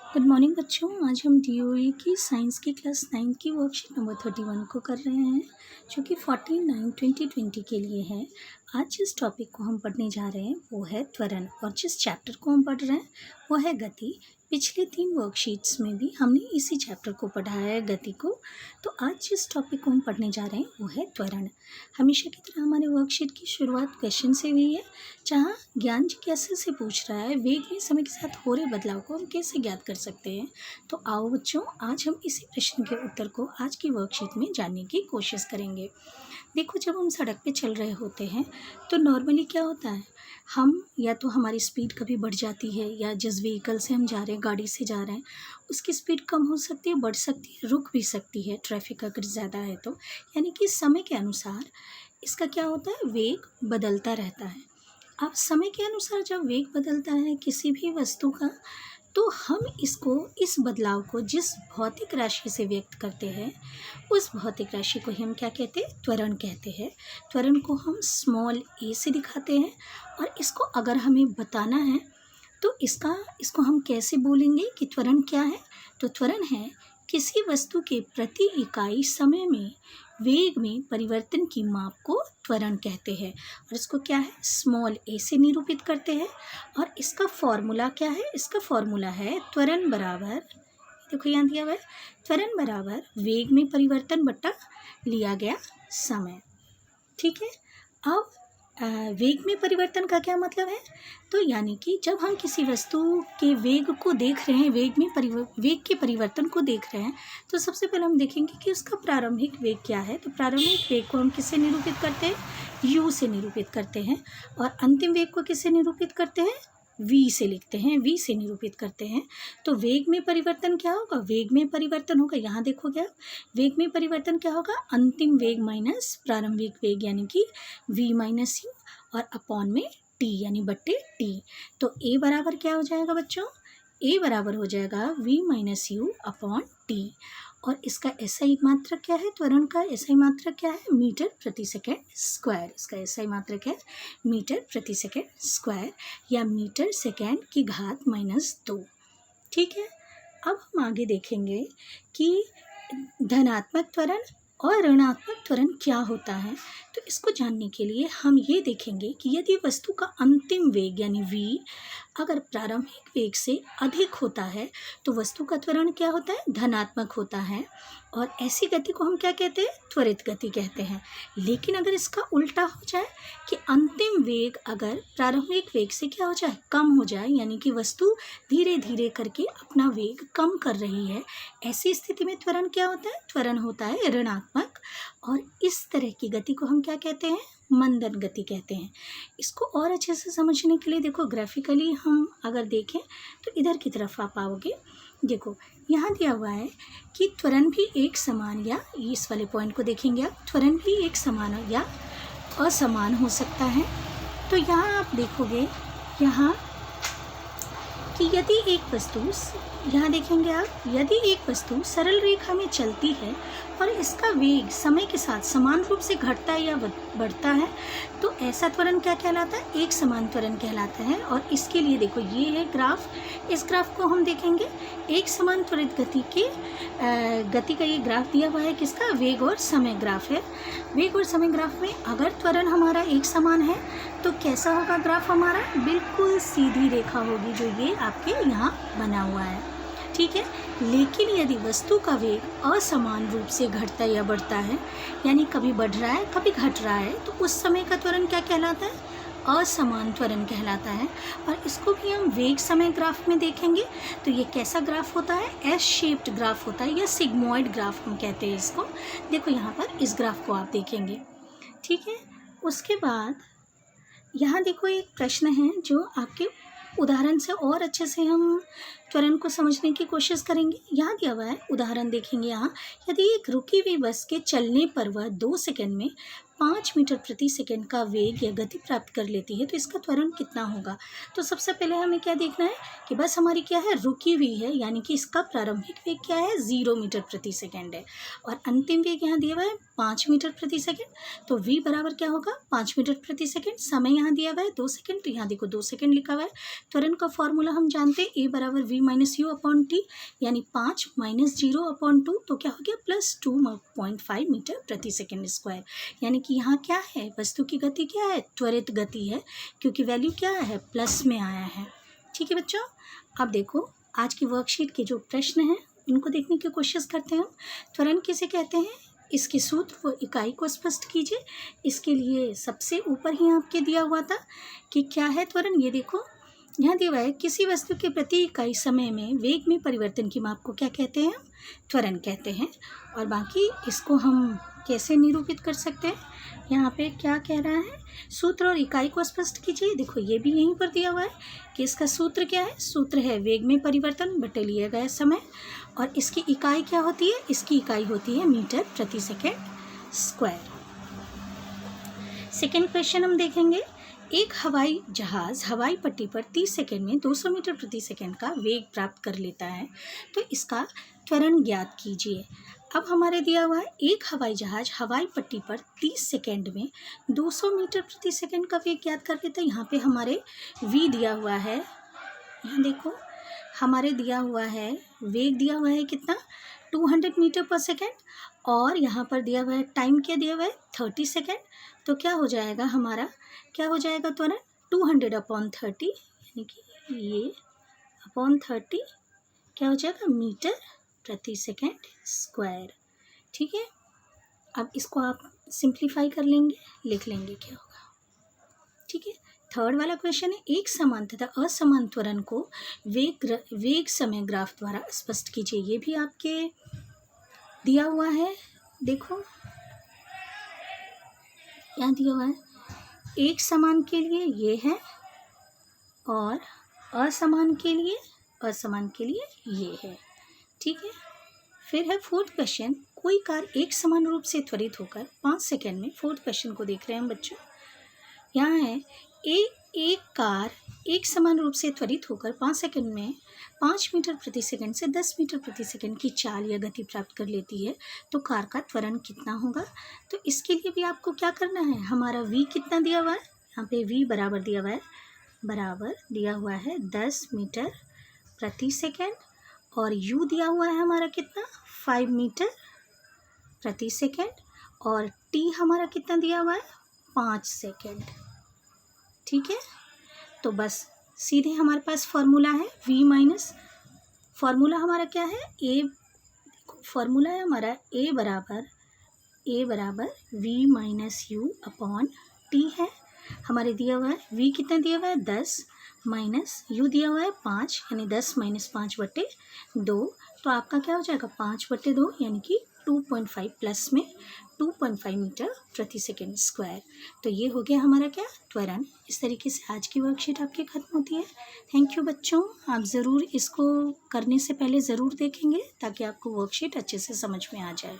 Good morning बच्चों। आज हम डीओई की साइंस की क्लास 9 की वर्कशीट नंबर 31 को कर रहे हैं, जो कि 14/9/2020 के लिए है। आज जिस टॉपिक को हम पढ़ने जा रहे हैं वो है त्वरण, और जिस चैप्टर को हम पढ़ रहे हैं वो है गति। पिछले 3 वर्कशीट्स में भी हमने इसी चैप्टर को पढ़ाया है, गति को। तो आज जिस टॉपिक को हम पढ़ने जा रहे हैं वो है त्वरण। हमेशा की तरह हमारे वर्कशीट की शुरुआत क्वेश्चन से हुई है, जहाँ ज्ञान जिज्ञासा से पूछ रहा है वेग में समय के साथ हो रहे बदलाव को हम कैसे ज्ञात कर सकते हैं। तो आओ बच्चों, आज हम इसी प्रश्न के उत्तर को आज की वर्कशीट में जानने की कोशिश करेंगे। देखो, जब हम सड़क पे चल रहे होते हैं तो नॉर्मली क्या होता है, हम या तो हमारी स्पीड कभी बढ़ जाती है, या जिस व्हीकल से हम जा रहे हैं, गाड़ी से जा रहे हैं, उसकी स्पीड कम हो सकती है, बढ़ सकती है, रुक भी सकती है, ट्रैफिक अगर ज़्यादा है तो। यानी कि समय के अनुसार इसका क्या होता है, वेग बदलता रहता है। अब समय के अनुसार जब वेग बदलता है किसी भी वस्तु का, तो हम इसको, इस बदलाव को जिस भौतिक राशि से व्यक्त करते हैं उस भौतिक राशि को हम क्या कहते हैं, त्वरण कहते हैं। त्वरण को हम स्मॉल ए से दिखाते हैं, और इसको अगर हमें बताना है तो इसको हम कैसे बोलेंगे कि त्वरण क्या है। तो त्वरण है किसी वस्तु के प्रति इकाई समय में वेग में परिवर्तन की माप को त्वरण कहते हैं, और इसको क्या है, स्मॉल ए से निरूपित करते हैं। और इसका फॉर्मूला क्या है, इसका फॉर्मूला है त्वरण बराबर, देखो यहाँ दिया हुआ है, त्वरण बराबर वेग में परिवर्तन बटा लिया गया समय। ठीक है। अब वेग में परिवर्तन का क्या मतलब है, तो यानी कि जब हम किसी वस्तु के वेग को देख रहे हैं, वेग के परिवर्तन को देख रहे हैं, तो सबसे पहले हम देखेंगे कि उसका प्रारंभिक वेग क्या है। तो प्रारंभिक वेग को हम किससे निरूपित करते हैं, u से निरूपित करते हैं, और अंतिम वेग को किससे निरूपित करते हैं, v से लिखते हैं, v से निरूपित करते हैं। तो वेग में परिवर्तन क्या होगा, वेग में परिवर्तन होगा, यहाँ देखोगे आप, वेग में परिवर्तन क्या होगा, अंतिम वेग माइनस प्रारंभिक वेग, यानी कि v माइनस यू, और अपॉन में t यानी बट्टे t। तो a बराबर क्या हो जाएगा बच्चों, a बराबर हो जाएगा v minus you upon t। और इसका एसआई मात्रक क्या है, त्वरण का एसआई मात्रक क्या है, मीटर प्रति सेकेंड स्क्वायर। इसका एसआई मात्रक है मीटर प्रति सेकेंड स्क्वायर, या मीटर सेकेंड की घात -2। ठीक है। अब हम आगे देखेंगे कि धनात्मक त्वरण और ऋणात्मक त्वरण क्या होता है। तो इसको जानने के लिए हम ये देखेंगे कि यदि वस्तु का अंतिम वेग यानी v अगर प्रारंभिक वेग से अधिक होता है तो वस्तु का त्वरण क्या होता है, धनात्मक होता है, और ऐसी गति को हम क्या कहते हैं, त्वरित गति कहते हैं। लेकिन अगर इसका उल्टा हो जाए कि अंतिम वेग अगर प्रारंभिक वेग से क्या हो जाए, कम हो जाए, यानी कि वस्तु धीरे धीरे करके अपना वेग कम कर रही है, ऐसी स्थिति में त्वरण क्या होता है, त्वरण होता है ऋणात्मक। और इस तरह की गति को हम क्या कहते हैं, मंदन गति कहते हैं। इसको और अच्छे से समझने के लिए देखो, ग्राफिकली हम अगर देखें तो इधर की तरफ आप आओगे। देखो यहाँ दिया हुआ है कि त्वरण भी एक समान, या इस वाले पॉइंट को देखेंगे आप, त्वरण भी एक समान या असमान हो सकता है। तो यहाँ आप देखोगे यहाँ कि यदि एक वस्तु, यहाँ देखेंगे आप, यदि एक वस्तु सरल रेखा में चलती है और इसका वेग समय के साथ समान रूप से घटता है या बढ़ता है, तो ऐसा त्वरण क्या कहलाता है, एक समान त्वरण कहलाता है। और इसके लिए देखो ये है ग्राफ, इस ग्राफ को हम देखेंगे, एक समान त्वरित गति का ये ग्राफ दिया हुआ है, किसका, वेग और समय ग्राफ है। वेग और समय ग्राफ में अगर त्वरण हमारा एक समान है तो कैसा होगा ग्राफ हमारा, बिल्कुल सीधी रेखा होगी, जो ये आपके यहाँ बना हुआ है। ठीक है। लेकिन यदि वस्तु का वेग असमान रूप से घटता या बढ़ता है, यानी कभी बढ़ रहा है कभी घट रहा है, तो उस समय का त्वरण क्या कहलाता है, असमान त्वरण कहलाता है। और इसको भी हम वेग समय ग्राफ में देखेंगे तो ये कैसा ग्राफ होता है, एस शेप्ड ग्राफ होता है, या सिग्मॉइड ग्राफ हम कहते हैं इसको। देखो यहाँ पर इस ग्राफ को आप देखेंगे। ठीक है। उसके बाद यहाँ देखो एक प्रश्न है जो आपके उदाहरण से और अच्छे से हम त्वरण को समझने की कोशिश करेंगे। यहाँ दिया हुआ है उदाहरण, देखेंगे यहाँ, यदि एक रुकी हुई बस के चलने पर वह 2 सेकंड में 5 मीटर प्रति सेकंड का वेग या गति प्राप्त कर लेती है तो इसका त्वरण कितना होगा। तो सबसे पहले हमें क्या देखना है कि बस हमारी क्या है, रुकी हुई है, यानी कि इसका प्रारंभिक वेग क्या है, 0 मीटर प्रति सेकंड है, और अंतिम वेग यहाँ दिया हुआ है 5 मीटर प्रति सेकंड। तो v बराबर क्या होगा, 5 मीटर प्रति सेकंड। समय यहाँ दिया हुआ है 2 सेकंड, तो यहाँ देखो 2 सेकंड लिखा हुआ है। त्वरण का फॉर्मूला हम जानते हैं, a बराबर v v minus you upon T, यानी 5 माइनस 0/2, तो क्या हो गया +2.5 मीटर प्रति सेकेंड स्क्वायर। यानी कि यहाँ क्या है, वस्तु की गति क्या है, त्वरित गति है, क्योंकि वैल्यू क्या है, प्लस में आया है। ठीक है बच्चों, अब देखो आज की वर्कशीट के जो प्रश्न हैं उनको देखने की कोशिश करते हैं। त्वरण किसे कहते हैं, इसके सूत्र व इकाई को स्पष्ट कीजिए। इसके लिए सबसे ऊपर ही आपके दिया हुआ था कि क्या है त्वरण। ये देखो यहाँ दिया हुआ है, किसी वस्तु के प्रति इकाई समय में वेग में परिवर्तन की माप को क्या कहते हैं, त्वरण कहते हैं। और बाकी इसको हम कैसे निरूपित कर सकते हैं, यहाँ पे क्या कह रहा है, सूत्र और इकाई को स्पष्ट कीजिए। देखो ये भी यहीं पर दिया हुआ है कि इसका सूत्र क्या है, सूत्र है वेग में परिवर्तन बटे लिया गया समय, और इसकी इकाई क्या होती है, इसकी इकाई होती है मीटर प्रति सेकेंड स्क्वायर। सेकेंड क्वेश्चन हम देखेंगे, एक हवाई जहाज़ हवाई पट्टी पर 30 सेकेंड में 200 मीटर प्रति सेकेंड का वेग प्राप्त कर लेता है, तो इसका त्वरण ज्ञात कीजिए। अब हमारे दिया हुआ है, एक हवाई जहाज़ हवाई पट्टी पर 30 सेकेंड में 200 मीटर प्रति सेकेंड का वेग ज्ञात कर लेता है। यहाँ पे हमारे v दिया हुआ है, यहाँ देखो हमारे दिया हुआ है वेग दिया हुआ है कितना, 200 मीटर पर सेकेंड, और यहाँ पर दिया हुआ है टाइम क्या दिया हुआ है, 30 सेकेंड। तो क्या हो जाएगा हमारा, क्या हो जाएगा त्वरण, 200/30, यानी कि ये अपॉन 30 क्या हो जाएगा, मीटर प्रति सेकेंड स्क्वायर। ठीक है, अब इसको आप सिंप्लीफाई कर लेंगे, लिख लेंगे क्या होगा। ठीक है, थर्ड वाला क्वेश्चन है, एक समान तथा असमान त्वरण को वेग समय ग्राफ द्वारा स्पष्ट कीजिए। ये भी आपके दिया हुआ है, देखो यहाँ दिया हुआ है, एक समान के लिए ये है और असमान के लिए ये है। ठीक है, फिर है फोर्थ क्वेश्चन, कोई कार एक समान रूप से त्वरित होकर 5 सेकेंड में, फोर्थ क्वेश्चन को देख रहे हैं हम बच्चों, यहाँ है एक कार एक समान रूप से त्वरित होकर 5 सेकेंड में 5 मीटर प्रति सेकेंड से 10 मीटर प्रति सेकेंड की चाल या गति प्राप्त कर लेती है, तो कार का त्वरण कितना होगा। तो इसके लिए भी आपको क्या करना है, हमारा v कितना दिया हुआ है, यहाँ पे v बराबर दिया हुआ है 10 मीटर प्रति सेकेंड, और u दिया हुआ है हमारा कितना, 5 मीटर प्रति सेकेंड, और t हमारा कितना दिया हुआ है, 5 सेकेंड। ठीक है, तो बस सीधे हमारे पास फॉर्मूला है v माइनस, फॉर्मूला हमारा क्या है, फॉर्मूला है हमारा a बराबर v minus you upon T है। हमारे दिया हुआ है v कितना दिया हुआ है, 10 माइनस यू दिया हुआ है 5, यानी 10 माइनस 5/2, तो आपका क्या हो जाएगा 5/2, यानी कि 2.5 प्लस में 2.5 मीटर प्रति सेकेंड स्क्वायर। तो ये हो गया हमारा क्या, त्वरण। इस तरीके से आज की वर्कशीट आपकी ख़त्म होती है। थैंक यू बच्चों, आप ज़रूर इसको करने से पहले ज़रूर देखेंगे ताकि आपको वर्कशीट अच्छे से समझ में आ जाए।